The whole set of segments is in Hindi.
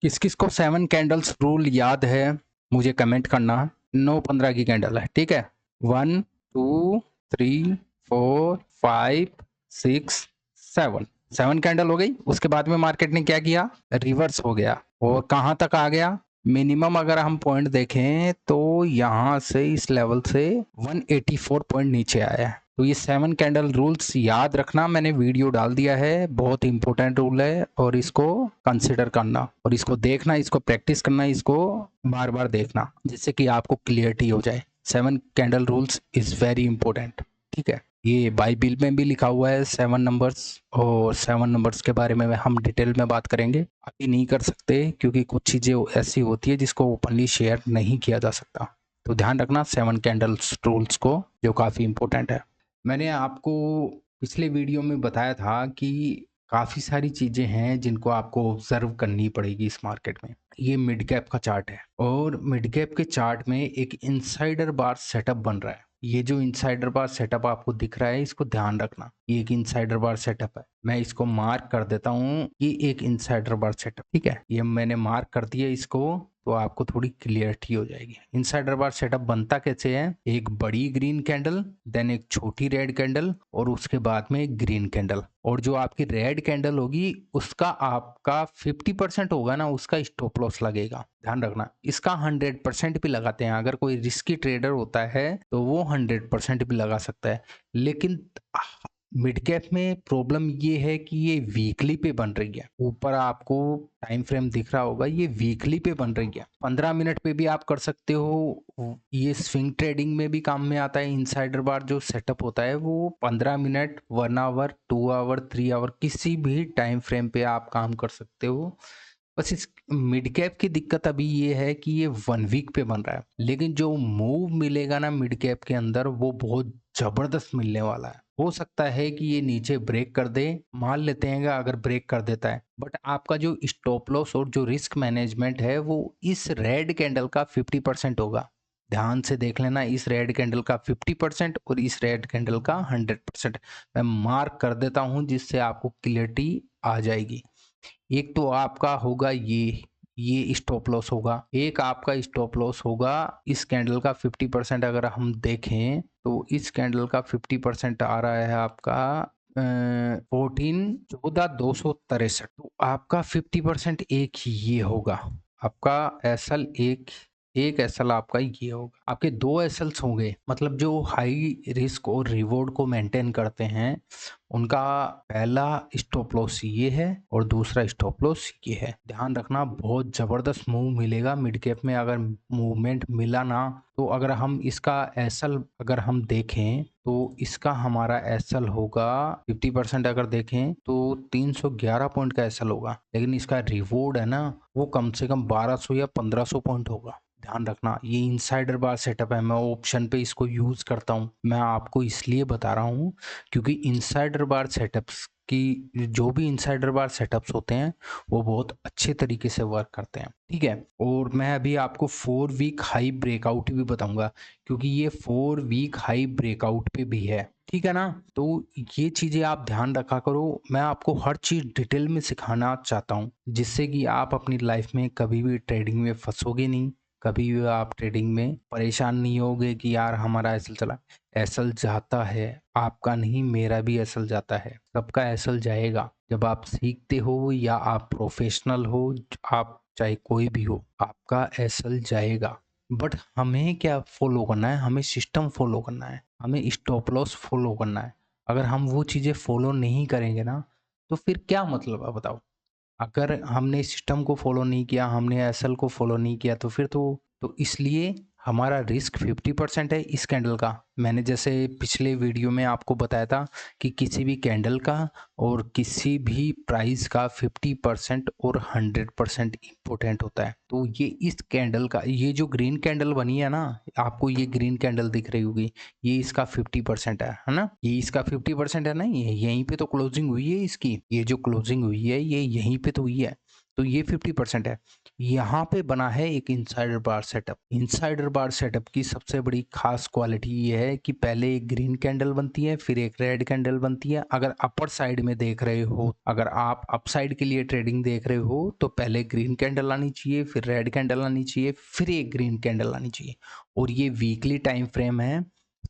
किस किस को 7 कैंडल्स रूल याद है मुझे कमेंट करना। 9-15 की कैंडल है, ठीक है। 1 2 3 4 5 6 7 7 कैंडल हो गई। उसके बाद में मार्केट ने क्या किया, रिवर्स हो गया और कहाँ तक आ गया। मिनिमम अगर हम पॉइंट देखें तो यहाँ से इस लेवल से 184 पॉइंट नीचे आया है। तो ये 7 कैंडल रूल्स याद रखना, मैंने वीडियो डाल दिया है, बहुत इंपॉर्टेंट रूल है और इसको कंसिडर करना और इसको देखना, इसको प्रैक्टिस करना, इसको बार बार देखना जिससे कि आपको क्लियरिटी हो जाए। 7 candle rules is very important, ठीक है। ये बाइबिल में भी लिखा हुआ है 7 नंबर्स, और 7 नंबर्स के बारे में हम डिटेल में बात करेंगे। अभी नहीं कर सकते क्योंकि कुछ चीज़ें ऐसी होती है जिसको ओपनली शेयर नहीं किया जा सकता। तो ध्यान रखना 7 कैंडल्स रूल्स को, जो काफ़ी इंपॉर्टेंट है। मैंने आपको पिछले वीडियो में बताया था कि काफ़ी सारी चीज़ें हैं जिनको आपको ऑब्जर्व करनी पड़ेगी इस मार्केट में। ये मिड कैप का चार्ट है और मिड कैप के चार्ट में एक इनसाइडर बार सेटअप बन रहा है। ये जो इनसाइडर बार सेटअप आपको दिख रहा है, इसको ध्यान रखना, ये एक इनसाइडर बार सेटअप है। मैं इसको मार्क कर देता हूँ, ये एक इनसाइडर बार सेटअप, ठीक है। ये मैंने मार्क कर दिया इसको, तो आपको थोड़ी क्लियरिटी हो जाएगी। इनसाइडर बार सेटअप बनता कैसे है, एक बड़ी ग्रीन कैंडल, देन एक छोटी रेड कैंडल और उसके बाद में एक ग्रीन कैंडल, और जो आपकी रेड कैंडल होगी उसका आपका 50% होगा ना, उसका स्टॉप लॉस लगेगा। ध्यान रखना, इसका 100% भी लगाते हैं। अगर कोई रिस्की ट्रेडर होता है तो वो 100% भी लगा सकता है, लेकिन मिड कैप में प्रॉब्लम ये है कि ये वीकली पे बन रही है। ऊपर आपको टाइम फ्रेम दिख रहा होगा, ये वीकली पे बन रही है। 15 मिनट पे भी आप कर सकते हो, ये स्विंग ट्रेडिंग में भी काम में आता है। इनसाइडर बार जो सेटअप होता है वो 15 मिनट, 1 आवर, 2 आवर, 3 आवर, किसी भी टाइम फ्रेम पे आप काम कर सकते हो। बस इस मिड कैप की दिक्कत अभी ये है कि ये 1 वीक पे बन रहा है, लेकिन जो मूव मिलेगा ना मिड कैप के अंदर वो बहुत जबरदस्त मिलने वाला है। हो सकता है कि ये नीचे ब्रेक कर दे, मान लेते हैं अगर ब्रेक कर देता है, बट आपका जो स्टॉप लॉस और जो रिस्क मैनेजमेंट है वो इस रेड कैंडल का 50% होगा। ध्यान से देख लेना, इस रेड कैंडल का 50% और इस रेड कैंडल का 100%। मैं मार्क कर देता हूं जिससे आपको क्लियरिटी आ जाएगी। एक तो आपका होगा ये स्टॉप लॉस होगा, एक आपका स्टॉप लॉस होगा इस कैंडल का 50%। अगर हम देखें तो इस कैंडल का 50% आ रहा है आपका 14,14,263। तो आपका 50% एक ये होगा, आपका एसएल एक एसएल आपका ये होगा। आपके 2 एसएल्स होंगे, मतलब जो हाई रिस्क और रिवॉर्ड को मेंटेन करते हैं उनका पहला स्टॉप लॉस ये है और दूसरा स्टॉप लॉस ये है। ध्यान रखना, बहुत जबरदस्त मूव मिलेगा मिड कैप में। अगर मूवमेंट मिला ना तो अगर हम इसका एसएल अगर हम देखें तो इसका हमारा एसएल होगा 50%। अगर देखें तो 311 पॉइंट का एसएल होगा, लेकिन इसका रिवॉर्ड है ना वो कम से कम 1200 या 1500 पॉइंट होगा। ध्यान रखना, ये इनसाइडर बार सेटअप है, मैं ऑप्शन पे इसको यूज करता हूँ। मैं आपको इसलिए बता रहा हूँ क्योंकि इनसाइडर बार सेटअप्स की जो भी इनसाइडर बार सेटअप्स होते हैं वो बहुत अच्छे तरीके से वर्क करते हैं, ठीक है। और मैं अभी आपको 4 वीक हाई ब्रेकआउट भी बताऊंगा, क्योंकि ये 4 वीक हाई ब्रेकआउट पे भी है, ठीक है ना। तो ये चीजें आप ध्यान रखा करो। मैं आपको हर चीज डिटेल में सिखाना चाहता हूँ जिससे कि आप अपनी लाइफ में कभी भी ट्रेडिंग में फंसोगे नहीं, कभी भी आप ट्रेडिंग में परेशान नहीं होगे कि यार हमारा एसल चला। एसल जाता है, आपका नहीं, मेरा भी एसल जाता है, सबका एसल जाएगा। जब आप सीखते हो या आप प्रोफेशनल हो, आप चाहे कोई भी हो, आपका एसल जाएगा। बट हमें क्या फॉलो करना है, हमें सिस्टम फॉलो करना है, हमें स्टॉप लॉस फॉलो करना है। अगर हम वो चीज़ें फॉलो नहीं करेंगे ना तो फिर क्या मतलब है बताओ। अगर हमने सिस्टम को फॉलो नहीं किया, हमने एसएल को फॉलो नहीं किया तो फिर तो इसलिए हमारा रिस्क 50% है इस कैंडल का। मैंने जैसे पिछले वीडियो में आपको बताया था कि किसी भी कैंडल का और किसी भी प्राइस का 50% और 100% इम्पोर्टेंट होता है। तो ये इस कैंडल का, ये जो ग्रीन कैंडल बनी है ना, आपको ये ग्रीन कैंडल दिख रही होगी, ये इसका 50% है ना, ये इसका 50% है ना। ये यहीं पे तो क्लोजिंग हुई है इसकी, ये जो क्लोजिंग हुई है ये यहीं पे तो हुई है। तो ये 50% है। यहाँ पे बना है एक इनसाइडर बार सेटअप। इनसाइडर बार सेटअप की सबसे बड़ी खास क्वालिटी ये है कि पहले एक ग्रीन कैंडल बनती है, फिर एक रेड कैंडल बनती है। अगर अपर साइड में देख रहे हो, अगर आप अप साइड के लिए ट्रेडिंग देख रहे हो, तो पहले ग्रीन कैंडल आनी चाहिए, फिर रेड कैंडल आनी चाहिए, फिर एक ग्रीन कैंडल आनी चाहिए। और ये वीकली टाइम फ्रेम है,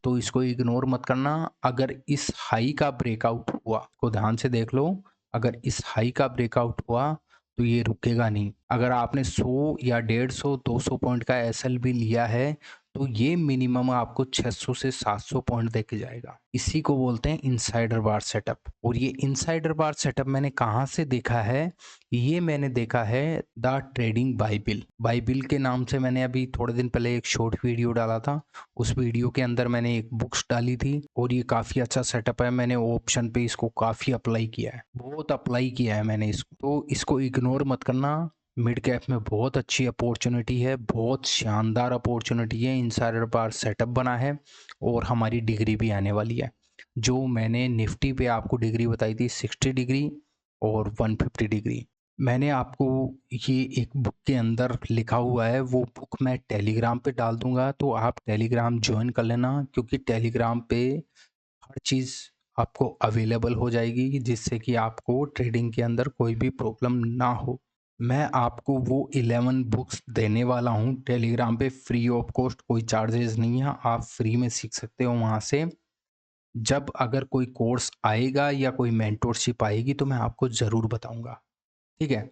तो इसको इग्नोर मत करना। अगर इस हाई का ब्रेकआउट हुआ, को ध्यान से देख लो, अगर इस हाई का ब्रेकआउट हुआ तो ये रुकेगा नहीं। अगर आपने 100 या 150 200 पॉइंट का एसएल भी लिया है, तो ये मिनिमम आपको 600 से 700 पॉइंट देके जाएगा। इसी को बोलते हैं इनसाइडर बार सेटअप। और ये इनसाइडर बार सेटअप मैंने कहाँ से देखा है? ये मैंने देखा है द ट्रेडिंग बाइबिल। बाइबिल के नाम से मैंने अभी थोड़े दिन पहले एक शॉर्ट वीडियो डाला था। उस वीडियो के अंदर मैंने एक बुक्स डाली थी, और ये काफ़ी अच्छा सेटअप है। मैंने ऑप्शन पे इसको काफ़ी अप्लाई किया है, बहुत अप्लाई किया है मैंने इसको। तो इसको इग्नोर मत करना। मिड कैप में बहुत अच्छी अपॉर्चुनिटी है, बहुत शानदार अपॉर्चुनिटी है। इनसाइडर बार सेटअप बना है, और हमारी डिग्री भी आने वाली है। जो मैंने निफ्टी पे आपको डिग्री बताई थी 60 डिग्री और 150 डिग्री, मैंने आपको ये एक बुक के अंदर लिखा हुआ है। वो बुक मैं टेलीग्राम पे डाल दूंगा, तो आप टेलीग्राम ज्वाइन कर लेना, क्योंकि टेलीग्राम पे हर चीज़ आपको अवेलेबल हो जाएगी, जिससे कि आपको ट्रेडिंग के अंदर कोई भी प्रॉब्लम ना हो। मैं आपको वो 11 बुक्स देने वाला हूँ टेलीग्राम पे, फ्री ऑफ कॉस्ट, कोई चार्जेस नहीं है, आप फ्री में सीख सकते हो वहाँ से। जब अगर कोई कोर्स आएगा या कोई मेंटोरशिप आएगी, तो मैं आपको ज़रूर बताऊंगा, ठीक है।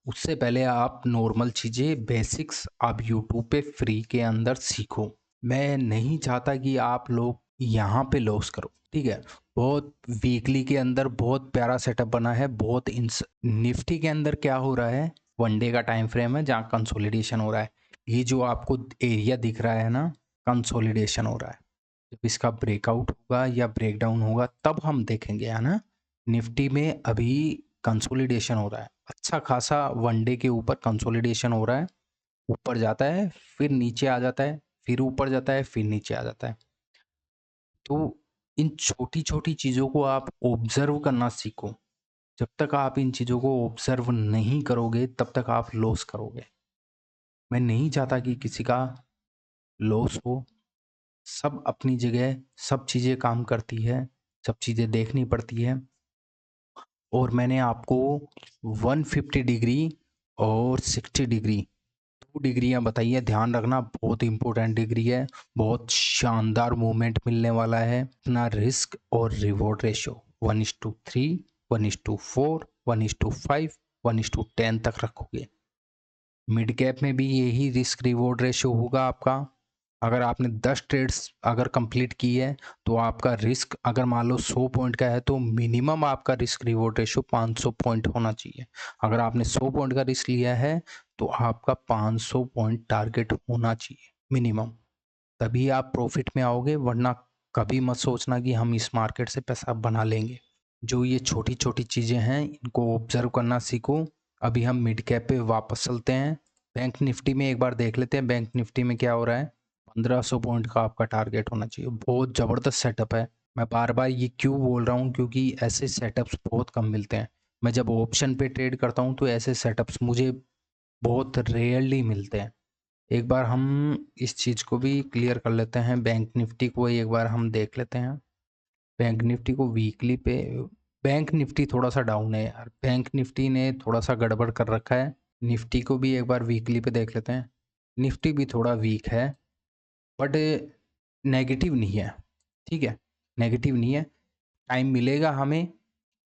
उससे पहले आप नॉर्मल चीज़ें, बेसिक्स आप यूट्यूब पे फ्री के अंदर सीखो। मैं नहीं चाहता कि आप लोग यहाँ पे लॉस करो, ठीक है। बहुत वीकली के अंदर बहुत प्यारा सेटअप बना है। बहुत निफ्टी के अंदर क्या हो रहा है, वनडे का टाइम फ्रेम है जहाँ कंसोलिडेशन हो रहा है। ये जो आपको एरिया दिख रहा है ना, कंसोलिडेशन हो रहा है। जब इसका ब्रेकआउट होगा या ब्रेकडाउन होगा, तब हम देखेंगे, है ना। निफ्टी में अभी कंसोलिडेशन हो रहा है, अच्छा खासा वनडे के ऊपर कंसोलिडेशन हो रहा है। ऊपर जाता है, फिर नीचे आ जाता है, फिर ऊपर जाता है, फिर नीचे आ जाता है। तो इन छोटी छोटी चीज़ों को आप ऑब्जर्व करना सीखो। जब तक आप इन चीज़ों को ऑब्जर्व नहीं करोगे, तब तक आप लॉस करोगे। मैं नहीं चाहता कि किसी का लॉस हो। सब अपनी जगह सब चीज़ें काम करती है, सब चीज़ें देखनी पड़ती है। और मैंने आपको 150 डिग्री और 60 डिग्री, 2 डिग्रियाँ बताई है। ध्यान रखना, बहुत इंपॉर्टेंट डिग्री है। बहुत शानदार मूवमेंट मिलने वाला है। अपना रिस्क और रिवॉर्ड रेशो 1:3, 1:4, 1:5, 1:10 तक रखोगे। मिड कैप में भी यही रिस्क रिवॉर्ड रेशो होगा आपका। अगर आपने 10 ट्रेड्स अगर कंप्लीट की है, तो आपका रिस्क अगर मान लो 100 पॉइंट का है, तो मिनिमम आपका रिस्क रिवॉर्ड रेशो 500 पॉइंट होना चाहिए। अगर आपने 100 पॉइंट का रिस्क लिया है, तो आपका 500 पॉइंट टारगेट होना चाहिए मिनिमम, तभी आप प्रॉफिट में आओगे। वरना कभी मत सोचना कि हम इस मार्केट से पैसा बना लेंगे। जो ये छोटी छोटी चीज़ें हैं, इनको ऑब्जर्व करना सीखो। अभी हम मिड कैप पे वापस चलते हैं। बैंक निफ्टी में एक बार देख लेते हैं, बैंक निफ्टी में क्या हो रहा है। 1500 पॉइंट का आपका टारगेट होना चाहिए। बहुत ज़बरदस्त सेटअप है। मैं बार बार ये क्यों बोल रहा हूँ, क्योंकि ऐसे सेटअप्स बहुत कम मिलते हैं। मैं जब ऑप्शन पे ट्रेड करता हूँ, तो ऐसे सेटअप्स मुझे बहुत रेयरली मिलते हैं। एक बार हम इस चीज़ को भी क्लियर कर लेते हैं। बैंक निफ्टी को एक बार हम देख लेते हैं। बैंक निफ्टी को वीकली पे, बैंक निफ्टी थोड़ा सा डाउन है यार। बैंक निफ्टी ने थोड़ा सा गड़बड़ कर रखा है। निफ्टी को भी एक बार वीकली पे देख लेते हैं। निफ्टी भी थोड़ा वीक है, बट नेगेटिव नहीं है, ठीक है। नेगेटिव नहीं है। टाइम मिलेगा हमें,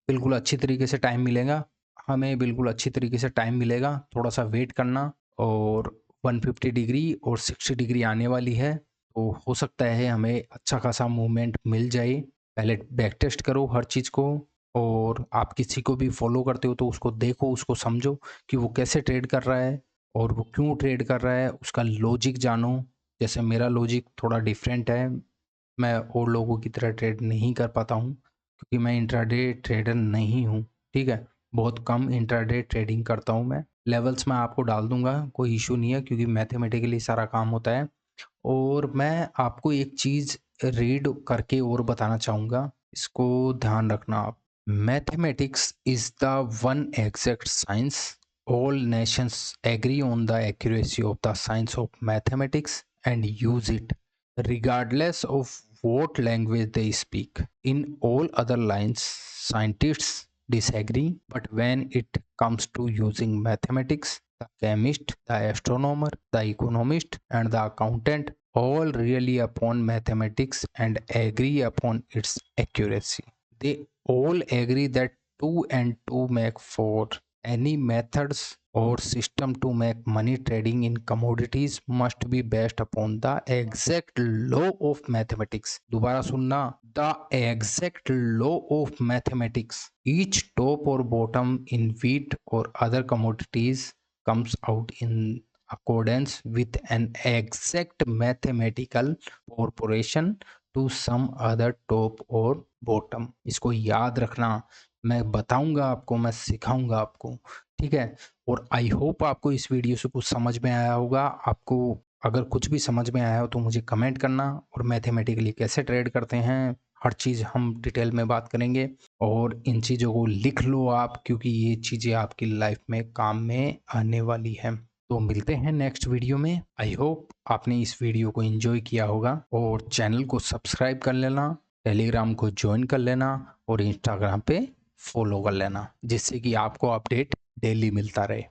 बिल्कुल अच्छी तरीके से टाइम मिलेगा हमें, बिल्कुल अच्छी तरीके से टाइम मिलेगा। थोड़ा सा वेट करना। और 150 डिग्री और 60 डिग्री आने वाली है, तो हो सकता है हमें अच्छा खासा मूवमेंट मिल जाए। पहले बैक टेस्ट करो हर चीज़ को, और आप किसी को भी फॉलो करते हो तो उसको देखो, उसको समझो कि वो कैसे ट्रेड कर रहा है और वो क्यों ट्रेड कर रहा है, उसका लॉजिक जानो। जैसे मेरा लॉजिक थोड़ा डिफरेंट है, मैं और लोगों की तरह ट्रेड नहीं कर पाता हूँ, क्योंकि मैं इंट्राडे ट्रेडर नहीं हूँ, ठीक है। बहुत कम इंट्राडे ट्रेडिंग करता हूँ मैं। लेवल्स मैं आपको डाल दूंगा, कोई इशू नहीं है, क्योंकि मैथमेटिकली सारा काम होता है। और मैं आपको एक चीज़ रीड करके और बताना चाहूँगा, इसको ध्यान रखना आप। Mathematics is the one exact science all nations agree on the accuracy of the science of mathematics and use it regardless of what language they speak. In all other lines, scientists disagree, but when it comes to using mathematics, the chemist, the astronomer, the economist, and the accountant all rely upon mathematics and agree upon its accuracy. They all agree that 2 and 2 make 4. Any methods or system to make money trading in commodities must be based upon the exact law of mathematics. दोबारा सुनना, the exact law of mathematics. Each top or bottom in wheat or other commodities comes out in accordance with an exact mathematical proportion to some other top or bottom. इसको याद रखना, मैं बताऊंगा आपको, मैं सिखाऊंगा आपको, ठीक है। और आई होप आपको इस वीडियो से कुछ समझ में आया होगा। आपको अगर कुछ भी समझ में आया हो तो मुझे कमेंट करना, और मैथमेटिकली कैसे ट्रेड करते हैं हर चीज़ हम डिटेल में बात करेंगे। और इन चीज़ों को लिख लो आप, क्योंकि ये चीज़ें आपकी लाइफ में काम में आने वाली हैं। तो मिलते हैं नेक्स्ट वीडियो में। आई होप आपने इस वीडियो को एंजॉय किया होगा, और चैनल को सब्सक्राइब कर लेना, टेलीग्राम को ज्वाइन कर लेना, और इंस्टाग्राम पे फॉलो कर लेना, जिससे कि आपको अपडेट डेली मिलता रहे।